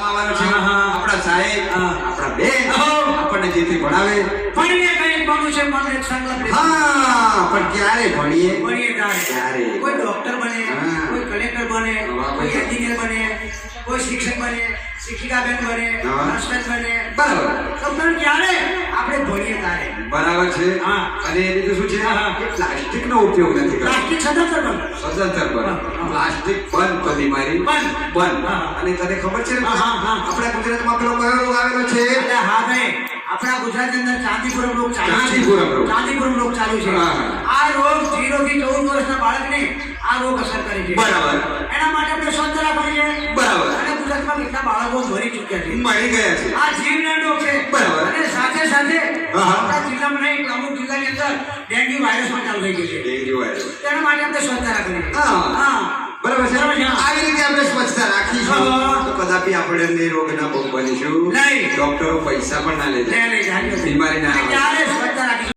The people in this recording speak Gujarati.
આવવાનો છે. આપણા સાહેબ, આપણા બેન આપણને જેથી ભણાવે. ભણીએ કઈ બનવું છે મને એક સંકલ્પ હા, પણ ક્યારે ભણીએ? ભણીએ ક્યારે? કોઈ ડોક્ટર બને, કોઈ કલેક્ટર બને, કોઈ એન્જિનિયર બને, કોઈ શિક્ષક બને, શિક્ષિકા બેન બને, નર્સ બને. બરાબર. તો પણ ક્યારે આપણે ભણીએ તારે. બરાબર છે. અને બીજું શું છે કે પ્લાસ્ટિક નો ઉપયોગ નથી કરવો. પ્લાસ્ટિક સદંતર બને. સદંતર બંધ. પ્લાસ્ટિક બંધ તો બીમારી બંધ. અને તને ખબર છે આપણા ગુજરાતમાં પેલો કયો રોગ આવેલો છે? એટલે હા ભાઈ, આપણા ગુજરાતની અંદર ચાંદીપુરમ રોગ ચાલુ છે. ચાંદીપુરમ રોગ ચાલુ છે. આ રોગ 0 થી 14 વર્ષના બાળકને આ રોગ અસર કરે છે. બરાબર. એના માટે આપણે સ્વચ્છ રાખવાની છે. બરાબર. અને ગુજરાતમાં કેટલા બાળકો મરી ચૂક્યા છે. મરી ગયા છે. આ જીવલેણ રોગ છે. બરાબર. અને સાથે સાથે આપણા જિલ્લામાં નહીં, અમુક જિલ્લાની અંદર ડેન્ગ્યુ વાયરસ પણ ચાલુ થઈ ગયો છે. Dengue virus. તેના માટે આપણે સ્વચ્છતા રાખવાની છે. હા. બરાબર છે. આવી રીતે આપણે સ્વચ્છતા રાખીશું તો કદાપી આપણે રોગના ભોગ બનીશું નહીં. ડોક્ટરો પૈસા પણ ના લે, બીમારી ના આવે.